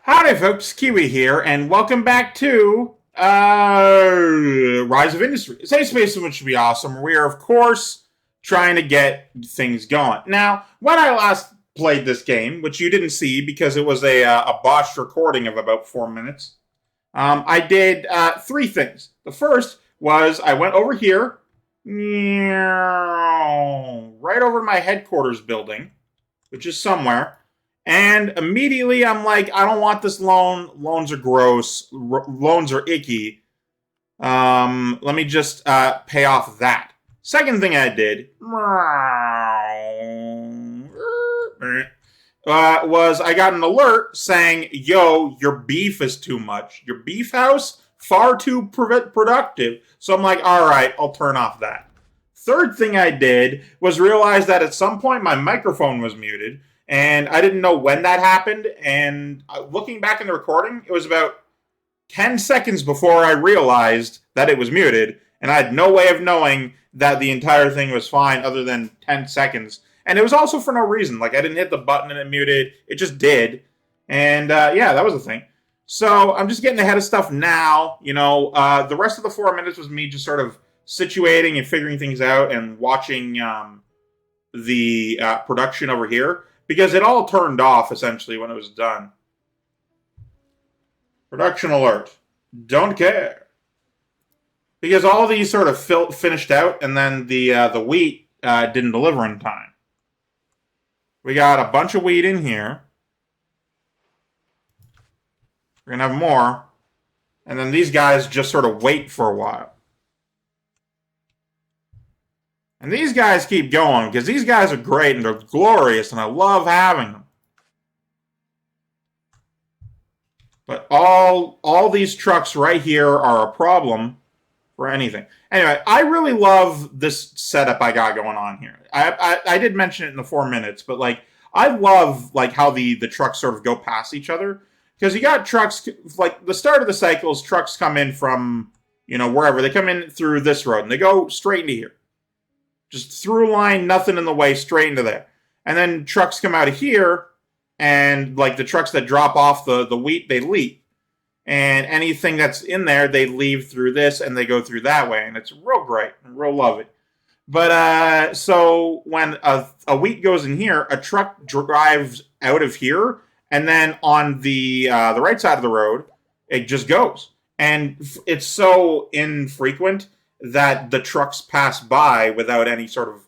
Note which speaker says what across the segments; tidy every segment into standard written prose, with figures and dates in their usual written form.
Speaker 1: Howdy folks, Keywii here, and welcome back to Rise of Industry. It's a space in which should be awesome. We are, of course, trying to get things going. Now, when I last played this game, which you didn't see because it was a botched recording of about 4 minutes, I did three things. The first was I went over here, right over to my headquarters building, which is somewhere. And immediately I'm like, I don't want this loan. Loans are gross. Loans are icky. Let me just pay off that. Second thing I did was I got an alert saying, yo, your beef is too much. Your beef house, far too productive. So I'm like, all right, I'll turn off that. Third thing I did was realize that at some point my microphone was muted. And I didn't know when that happened, and looking back in the recording, it was about 10 seconds before I realized that it was muted, and I had no way of knowing that the entire thing was fine other than 10 seconds. And it was also for no reason. Like, I didn't hit the button and it muted. It just did. And, yeah, that was the thing. So I'm just getting ahead of stuff now. You know, the rest of the 4 minutes was me just sort of situating and figuring things out and watching the production over here. Because it all turned off, essentially, when it was done. Production alert. Don't care. Because all of these sort of finished out, and then the wheat didn't deliver in time. We got a bunch of wheat in here. We're going to have more. And then these guys just sort of wait for a while. And these guys keep going, because these guys are great and they're glorious, and I love having them. But all these trucks right here are a problem for anything. Anyway, I really love this setup I got going on here. I did mention it in the 4 minutes, but like I love like how the trucks sort of go past each other. Because you got trucks, like the start of the cycles, trucks come in from, you know, wherever. They come in through this road, and they go straight into here. Just through line, nothing in the way, straight into there. And then trucks come out of here, and like the trucks that drop off the wheat, they leave. And anything that's in there, they leave through this, and they go through that way. And it's real great. I real love it. But so when a wheat goes in here, a truck drives out of here, and then on the right side of the road, it just goes. And it's so infrequent that the trucks pass by without any sort of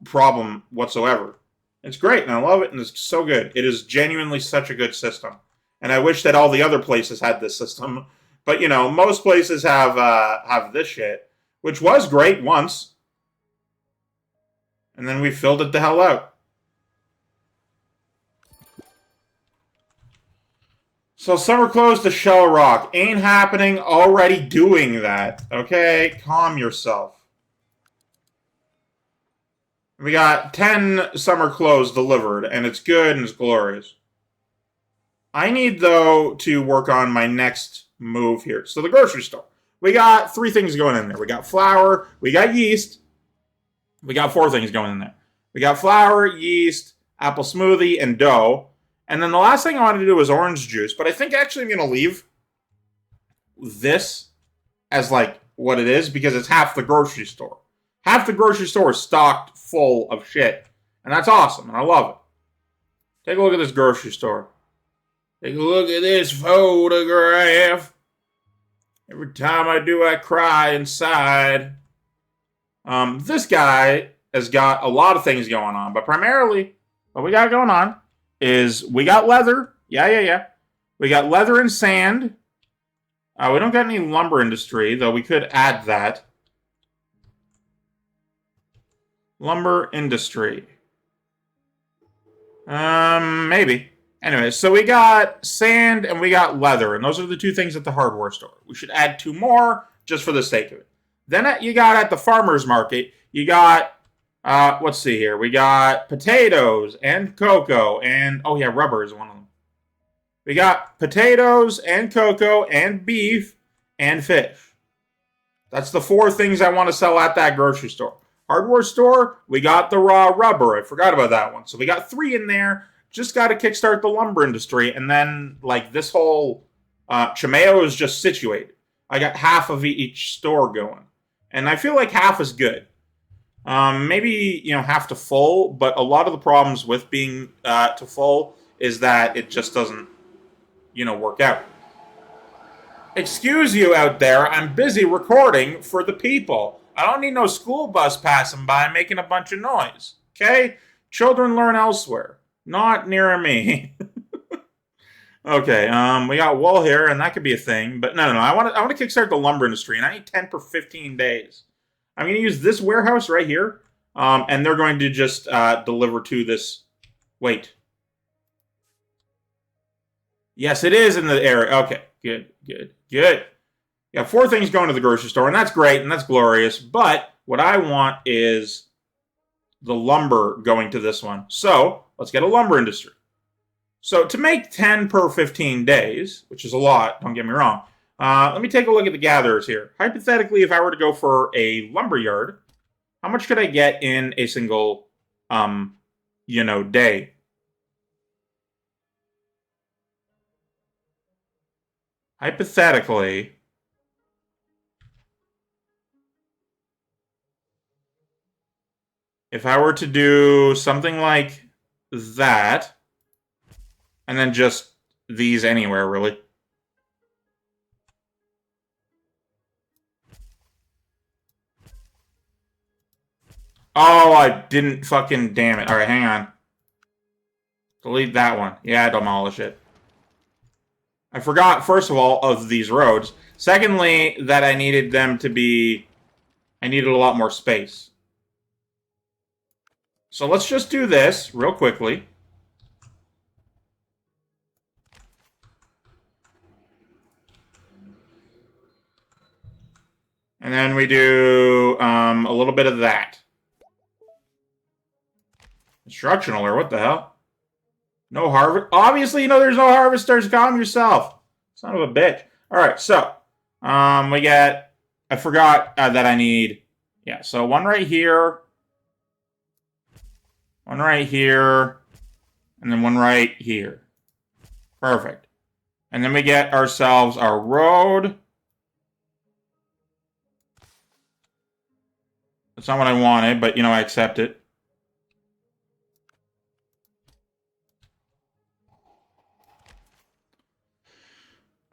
Speaker 1: problem whatsoever. It's great, and I love it, and it's so good. It is genuinely such a good system. And I wish that all the other places had this system. But, you know, most places have this shit, which was great once. And then we filled it the hell out. So summer clothes to Shell Rock. Ain't happening, already doing that. Okay? Calm yourself. We got 10 summer clothes delivered, and it's good and it's glorious. I need, though, to work on my next move here. So the grocery store. We got 3 things going in there. We got flour, we got yeast. We got 4 things going in there. We got flour, yeast, apple smoothie, and dough. And then the last thing I wanted to do was orange juice. But I think actually I'm going to leave this as like what it is because it's half the grocery store. Half the grocery store is stocked full of shit. And that's awesome. And I love it. Take a look at this grocery store. Take a look at this photograph. Every time I do, I cry inside. This guy has got a lot of things going on. But primarily, what we got going on is we got leather. Yeah. We got leather and sand. We don't got any lumber industry, though we could add that. Lumber industry. Maybe. Anyway, so we got sand and we got leather, and those are the 2 things at the hardware store. We should add 2 more just for the sake of it. Then you got at the farmer's market, you got let's see here. We got potatoes and cocoa and, oh yeah, rubber is one of them. We got potatoes and cocoa and beef and fish. That's the 4 things I want to sell at that grocery store. Hardware store, we got the raw rubber. I forgot about that one. So we got 3 in there. just got to kickstart the lumber industry, and then like this whole Chimayo is just situated. I got half of each store going, and I feel like half is good. Maybe half to full, but a lot of the problems with being to full is that it just doesn't work out. Excuse you out there, I'm busy recording for the people. I don't need no school bus passing by making a bunch of noise. Okay? Children learn elsewhere, not near me. Okay, we got wool here, and that could be a thing, but no. I want to kickstart the lumber industry, and I need 10 per 15 days. I'm going to use this warehouse right here, and they're going to just deliver to this. Wait. Yes, it is in the area. Okay, good. Yeah, 4 things going to the grocery store, and that's great, and that's glorious, but what I want is the lumber going to this one. So, let's get a lumber industry. So, to make 10 per 15 days, which is a lot, don't get me wrong, let me take a look at the gatherers here. Hypothetically, if I were to go for a lumber yard, how much could I get in a single, day? Hypothetically, if I were to do something like that, and then just these anywhere, really. Oh, I didn't fucking damn it. Alright, hang on. Delete that one. Yeah, demolish it. I forgot, first of all, of these roads. Secondly, that I needed them to be... I needed a lot more space. So let's just do this real quickly. And then we do a little bit of that. Instructional, or what the hell? No harvest. Obviously, there's no harvesters. Calm yourself. Son of a bitch. Alright, so. We get... I forgot that I need... Yeah, so one right here. One right here. And then one right here. Perfect. And then we get ourselves our road. That's not what I wanted, but, I accept it.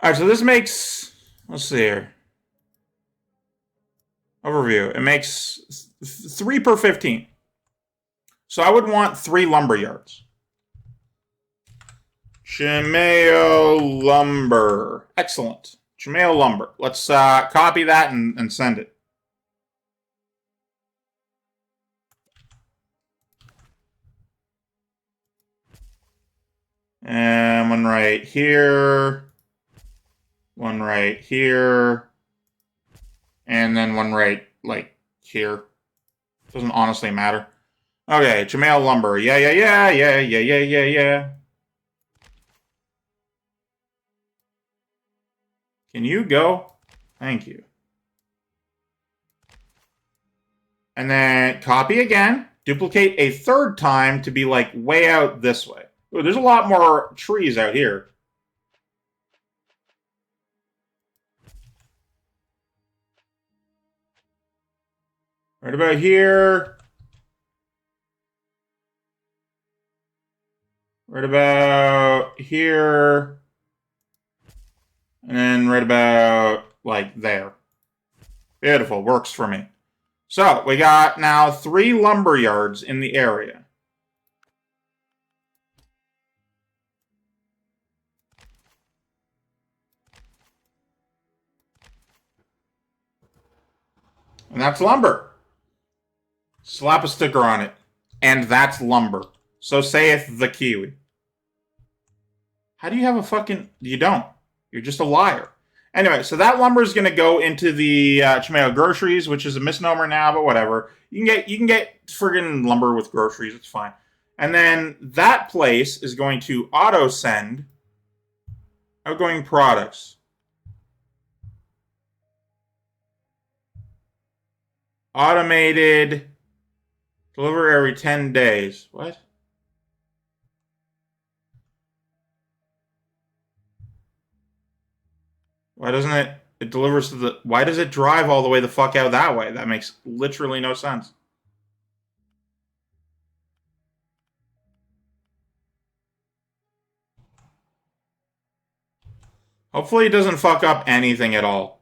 Speaker 1: Alright, so this makes... Let's see here. Overview. It makes 3 per 15. So I would want 3 lumber yards. Chimayo lumber. Excellent. Chimayo lumber. Let's copy that and send it. And one right here. One right here. And then one right, here. Doesn't honestly matter. Okay, Chimayo lumber. Yeah. Can you go? Thank you. And then copy again. Duplicate a 3rd time to be, way out this way. Ooh, there's a lot more trees out here. Right about here. Right about here. And then right about, there. Beautiful. Works for me. So, we got now 3 lumber yards in the area. And that's lumber. Slap a sticker on it. And that's lumber. So saith the Keywii. How do you have a fucking... You don't. You're just a liar. Anyway, so that lumber is going to go into the Chimayo groceries, which is a misnomer now, but whatever. You can get friggin' lumber with groceries. It's fine. And then that place is going to auto-send outgoing products. Automated... Deliver every 10 days. What? Why doesn't it... It delivers to the... Why does it drive all the way the fuck out that way? That makes literally no sense. Hopefully it doesn't fuck up anything at all.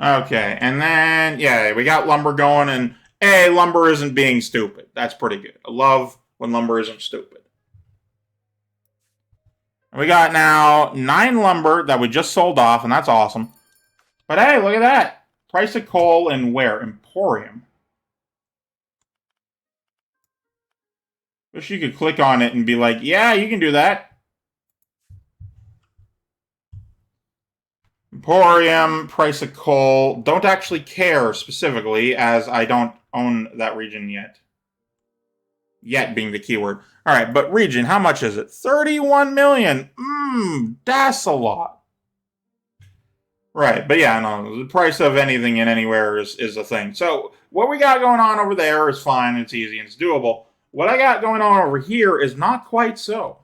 Speaker 1: Okay, and then, yeah, we got lumber going, and hey, lumber isn't being stupid. That's pretty good. I love when lumber isn't stupid. We got now 9 lumber that we just sold off, and that's awesome. But hey, look at that. Price of coal in where? Emporium. Wish you could click on it and be like, yeah, you can do that. Emporium, price of coal. Don't actually care specifically, as I don't own that region yet. Yet being the keyword. Alright, but region, how much is it? 31 million. That's a lot. Right, but yeah, no, the price of anything and anywhere is a thing. So, what we got going on over there is fine, it's easy, and it's doable. What I got going on over here is not quite so.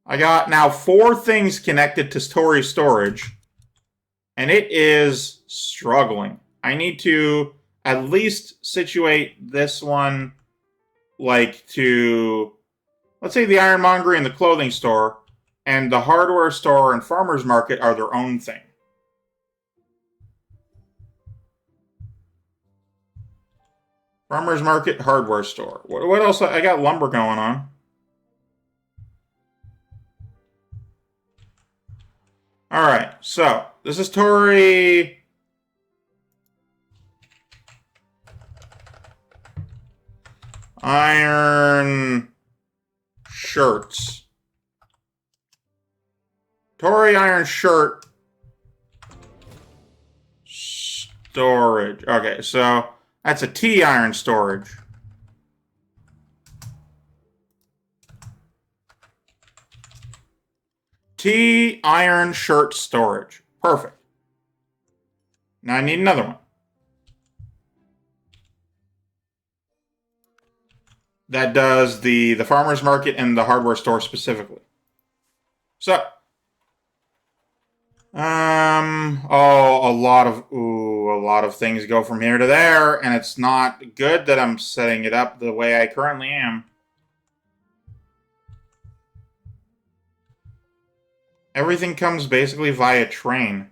Speaker 1: I got now 4 things connected to storage, and it is struggling. I need to at least situate this one, like, to, let's say the ironmongery and the clothing store, and the hardware store and farmer's market are their own thing. Farmer's market, hardware store. What else? I got lumber going on. Alright, so this is Tory. Iron shirts. Tory iron shirt storage. Okay, so that's a T iron storage. T iron shirt storage. Perfect. Now I need another one. That does the farmer's market and the hardware store specifically. So, a lot of things go from here to there, and it's not good that I'm setting it up the way I currently am. Everything comes basically via train.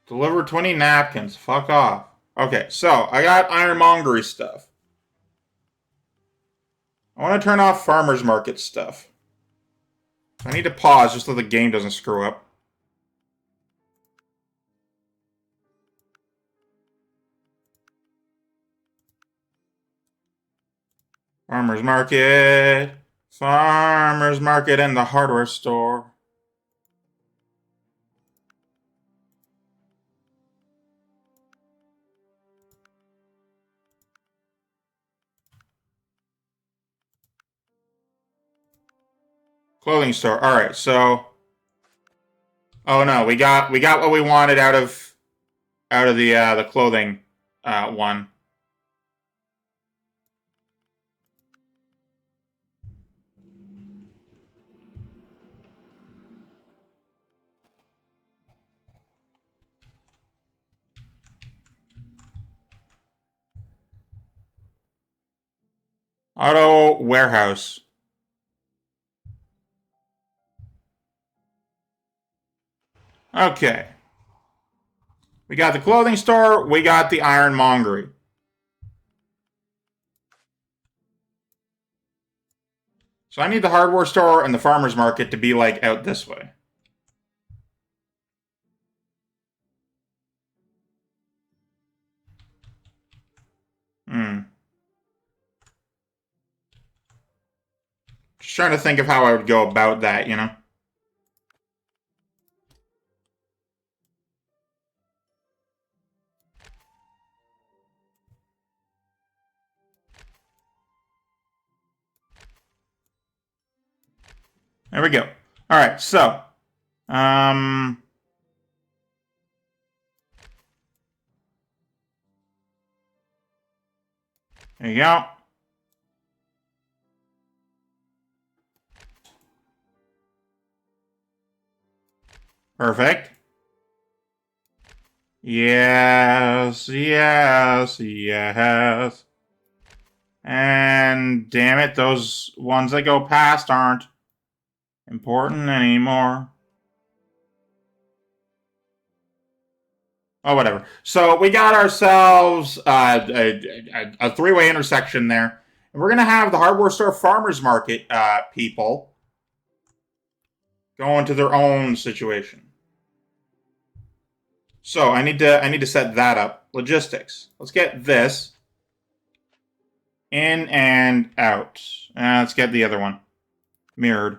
Speaker 1: Deliver 20 napkins. Fuck off. Okay, so I got ironmongery stuff. I want to turn off farmer's market stuff. I need to pause just so the game doesn't screw up. Farmer's market. Farmer's market and the hardware store. Clothing store. All right, so oh no, we got what we wanted out of the clothing one. Auto warehouse. Okay. We got the clothing store, we got the ironmongery. So I need the hardware store and the farmer's market to be like out this way. Just trying to think of how I would go about that, you know? There we go. All right, so There you go. Perfect. Yes, yes, yes. And damn it, those ones that go past aren't important anymore. Oh, whatever. So we got ourselves a three-way intersection there. And we're going to have the hardware store farmers market people go into their own situation. So I need to set that up. Logistics. Let's get this in and out. Let's get the other one mirrored.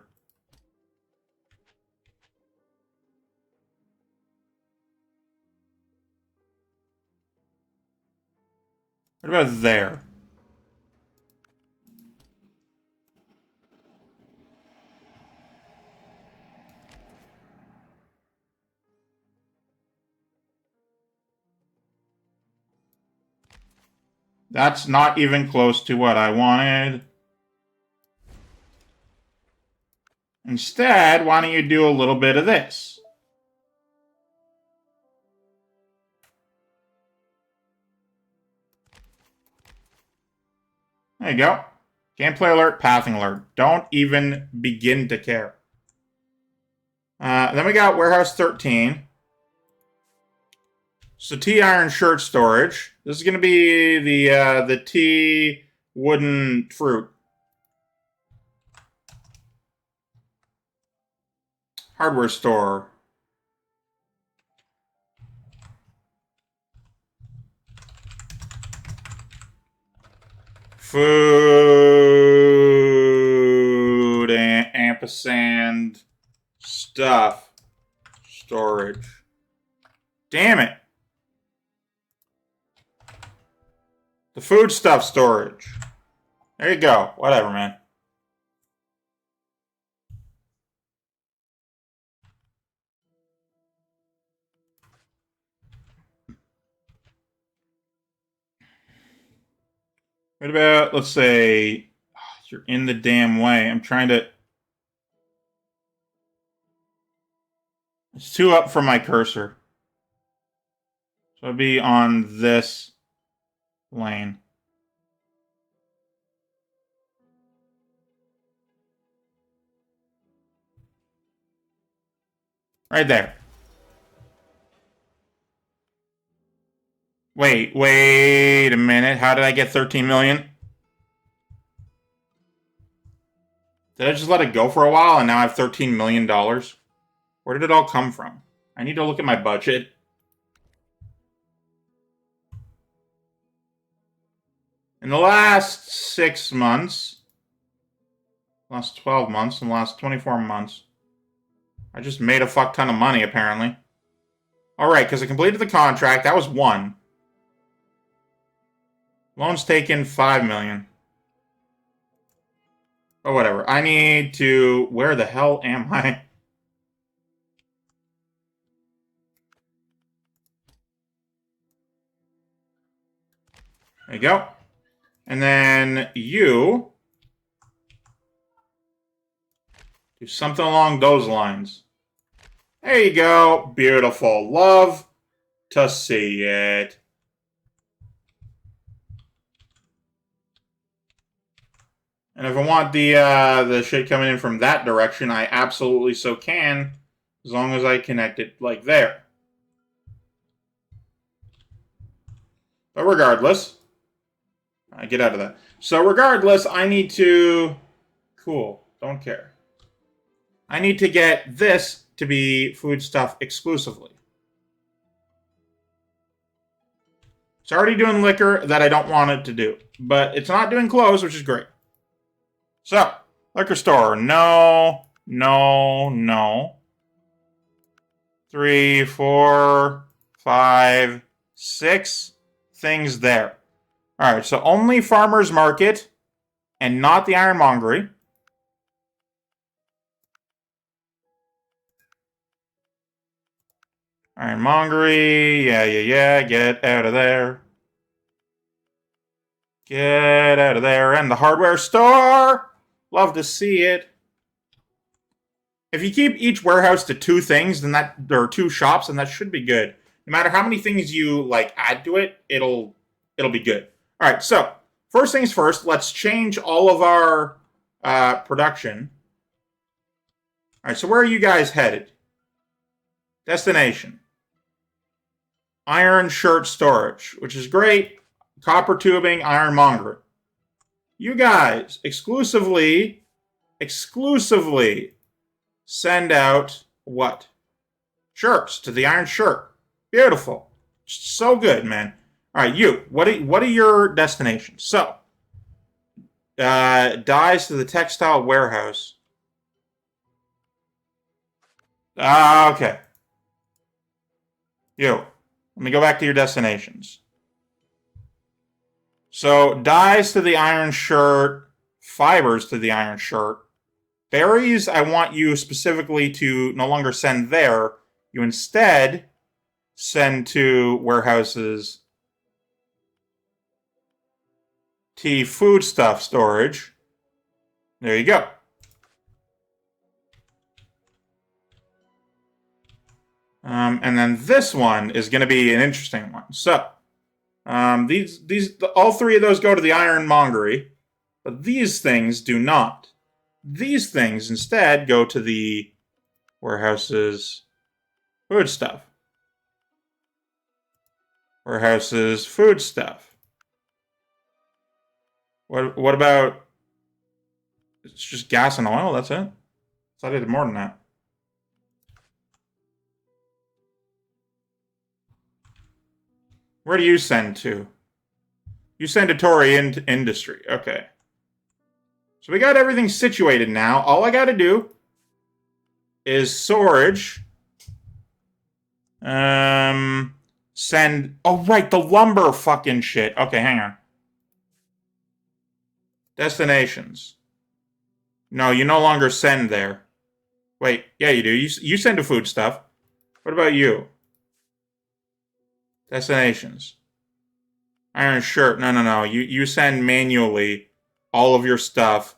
Speaker 1: What about there? That's not even close to what I wanted. Instead, why don't you do a little bit of this? There you go. Gameplay alert, pathing alert. Don't even begin to care. Then we got Warehouse 13. So T-iron shirt storage. This is going to be the T wooden fruit. Hardware store. Food and ampersand stuff storage. Damn it. The food stuff storage. There you go. Whatever, man. What about, let's say, you're in the damn way. I'm trying to... It's too up for my cursor. So it'd be on this lane. Right there. Wait a minute. How did I get 13 million? Did I just let it go for a while and now I have $13 million? Where did it all come from? I need to look at my budget. In the last 6 months, last 12 months, and the last 24 months, I just made a fuck ton of money, apparently. Alright, because I completed the contract. That was 1. Loans taken, 5 million. Oh, whatever. I need to... Where the hell am I? There you go. And then you... do something along those lines. There you go. Beautiful. Love to see it. And if I want the shit coming in from that direction, I absolutely so can, as long as I connect it like there. But regardless, I get out of that. So regardless, I need to... Cool. Don't care. I need to get this to be food stuff exclusively. It's already doing liquor that I don't want it to do. But it's not doing clothes, which is great. So, liquor store. No. 3, 4, 5, 6 things there. Alright, so only farmer's market and not the ironmongery. Ironmongery. Yeah. Get out of there. Get out of there. And the hardware store. Love to see it. If you keep each warehouse to 2 things, then there are 2 shops, and that should be good. No matter how many things you like add to it, it'll be good. All right, so first things first, let's change all of our production. All right, so where are you guys headed? Destination. Iron shirt storage, which is great. Copper tubing, ironmonger. You guys exclusively send out what? Shirts to the iron shirt. Beautiful. So good, man. All right, you. What are your destinations? So, dyes to the textile warehouse. Okay. You. Let me go back to your destinations. So, dyes to the iron shirt, fibers to the iron shirt. Berries, I want you specifically to no longer send there. You instead send to warehouses tea foodstuff storage. There you go. And then this one is going to be an interesting one. So, all 3 of those go to the ironmongery, but these things do not. These things instead go to the warehouses foodstuff. Warehouses foodstuff. What about? It's just gas and oil. That's it. I thought I did more than that. Where do you send to? You send to Tory Industry. Okay. So we got everything situated now. All I got to do is storage. Send. Oh, right. The lumber fucking shit. Okay, hang on. Destinations. No, you no longer send there. Wait. Yeah, you do. You send to food stuff. What about you? Destinations. Iron shirt. No. You send manually all of your stuff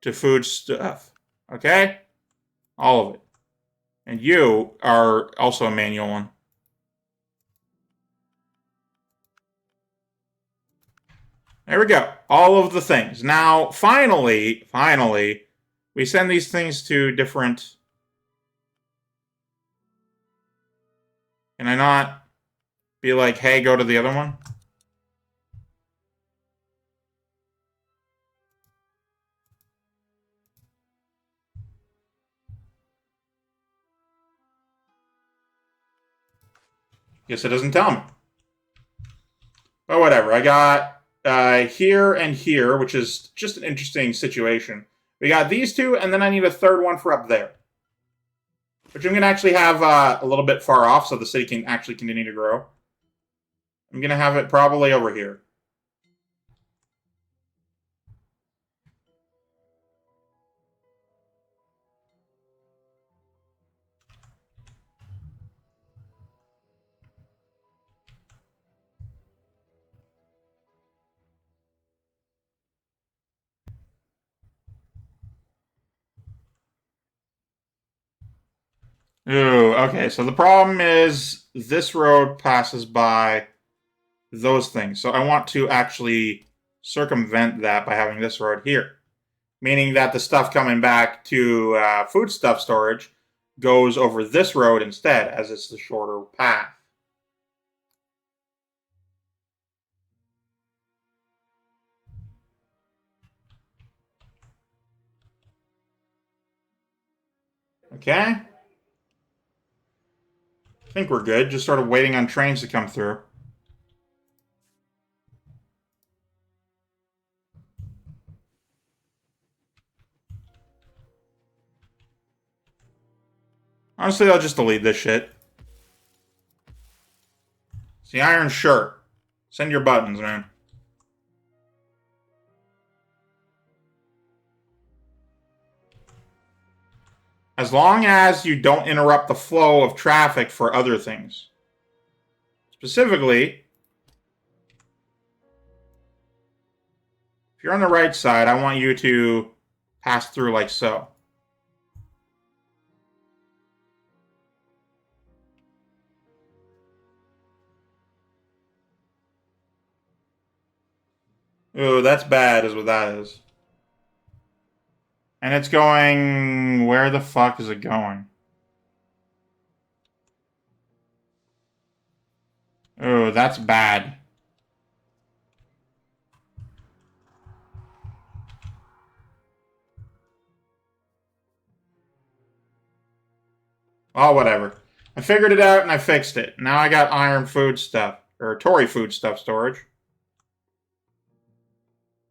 Speaker 1: to food stuff. Okay? All of it. And you are also a manual one. There we go. All of the things. Now, finally, we send these things to different... Can I not be like, hey, go to the other one? Guess it doesn't tell me. But whatever. I got here and here, which is just an interesting situation. We got these 2, and then I need a 3rd one for up there. Which I'm going to actually have a little bit far off so the city can actually continue to grow. I'm going to have it probably over here. Ooh, okay, so the problem is this road passes by those things. So I want to actually circumvent that by having this road here. Meaning that the stuff coming back to foodstuff storage goes over this road instead, as it's the shorter path. Okay. I think we're good. Just sort of waiting on trains to come through. Honestly, I'll just delete this shit. It's the iron shirt. Send your buttons, man. As long as you don't interrupt the flow of traffic for other things. Specifically, if you're on the right side, I want you to pass through like so. Ooh, that's bad is what that is. And it's going... Where the fuck is it going? Ooh, that's bad. Oh, whatever. I figured it out and I fixed it. Now I got iron food stuff. Or Tory food stuff storage.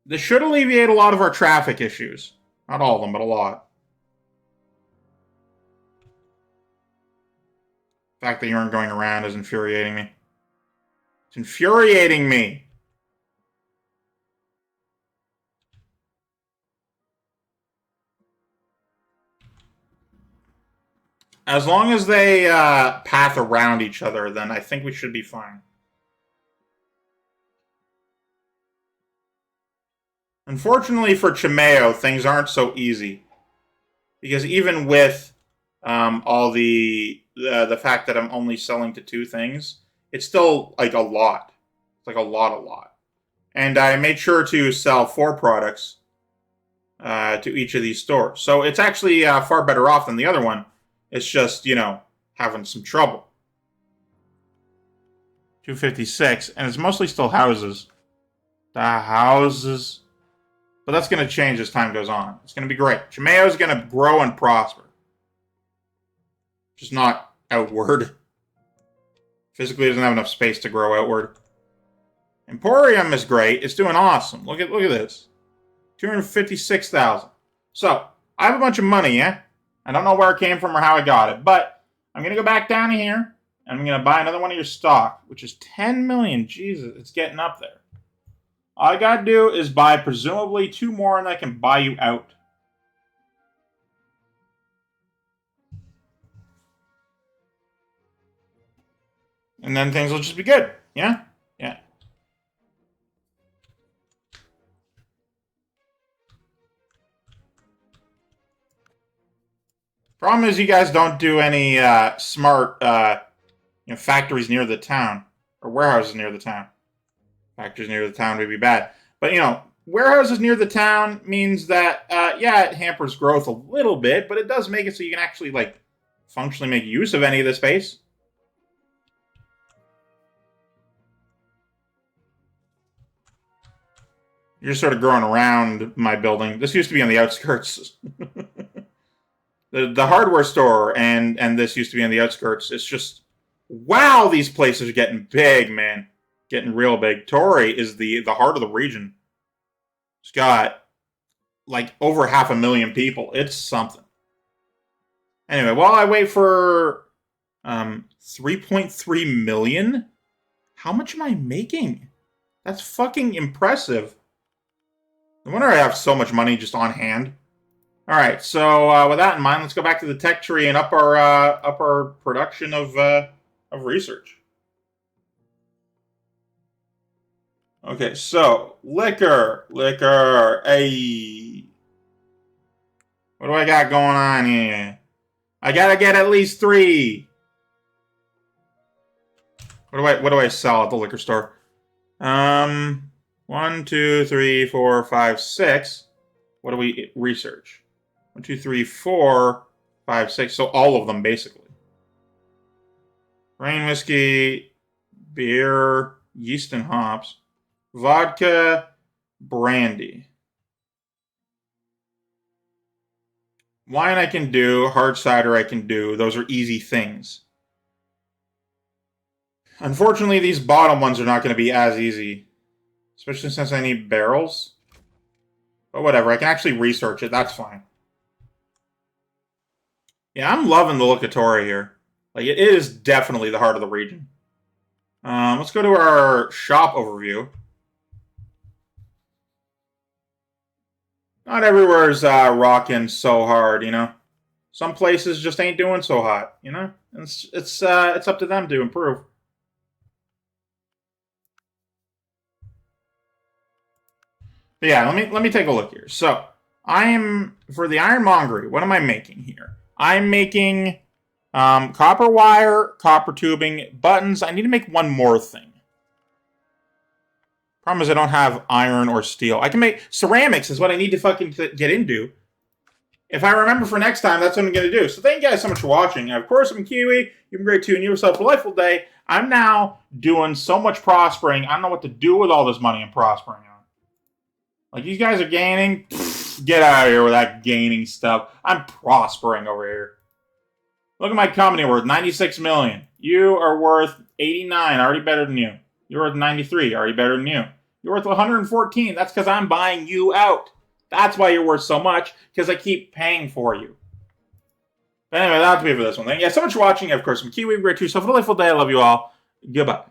Speaker 1: This should alleviate a lot of our traffic issues. Not all of them, but a lot. The fact that you aren't going around is infuriating me. It's infuriating me. As long as they path around each other, then I think we should be fine. Unfortunately for Chimayo, things aren't so easy. Because even with all the fact that I'm only selling to 2 things, it's still like a lot. It's like a lot. And I made sure to sell 4 products to each of these stores. So it's actually far better off than the other one. It's just, you know, having some trouble. 256, and it's mostly still houses. The houses. But that's going to change as time goes on. It's going to be great. Chimayo is going to grow and prosper. Just not outward. Physically, it doesn't have enough space to grow outward. Emporium is great. It's doing awesome. Look at this. 256,000. So, I have a bunch of money, yeah? I don't know where it came from or how I got it, but I'm going to go back down here, and I'm going to buy another one of your stock, which is 10 million. Jesus, it's getting up there. All I got to do is buy presumably 2 more, and I can buy you out. And then things will just be good, yeah? Yeah. Problem is, you guys don't do any smart factories near the town. Or warehouses near the town. Factories near the town would be bad. But, warehouses near the town means that, it hampers growth a little bit, but it does make it so you can actually, functionally make use of any of the space. You're just sort of growing around my building. This used to be on the outskirts. The hardware store and this used to be on the outskirts. It's just, wow, these places are getting big, man. Getting real big. Tory is the heart of the region. It's got, over 500,000 people. It's something. Anyway, while I wait for 3.3 million, how much am I making? That's fucking impressive. No wonder I have so much money just on hand. All right, so with that in mind, let's go back to the tech tree and up our production of research. Okay, so liquor, hey, what do I got going on here? I gotta get at least 3. What do I sell at the liquor store? 1, 2, 3, 4, 5, 6. What do we research? 1, 2, 3, 4, 5, 6. So all of them, basically. Grain whiskey, beer, yeast and hops, vodka, brandy. Wine I can do, hard cider I can do. Those are easy things. Unfortunately, these bottom ones are not going to be as easy. Especially since I need barrels. But whatever, I can actually research it. That's fine. Yeah, I'm loving the look of Tory here. It is definitely the heart of the region. Let's go to our shop overview. Not everywhere is rocking so hard, Some places just ain't doing so hot, you know? It's up to them to improve. But yeah, let me take a look here. So for the ironmongery, what am I making here? I'm making copper wire, copper tubing, buttons. I need to make one more thing. Problem is I don't have iron or steel. I can make ceramics is what I need to fucking get into. If I remember for next time, that's what I'm going to do. So thank you guys so much for watching. And of course, I'm Keywii. You've been great too, and you have yourself a delightful day. I'm now doing so much prospering. I don't know what to do with all this money I'm prospering on. Like, these guys are gaining. Pfft, get out of here with that gaining stuff. I'm prospering over here. Look at my company worth, 96 million. You are worth 89, already better than you. You're worth 93, already better than you. You're worth 114. That's because I'm buying you out. That's why you're worth so much, because I keep paying for you. But anyway, that'll be it for this one. Thank you guys so much for watching. Of course, I'm Keywii. Great to yourself. A delightful day. I love you all. Goodbye.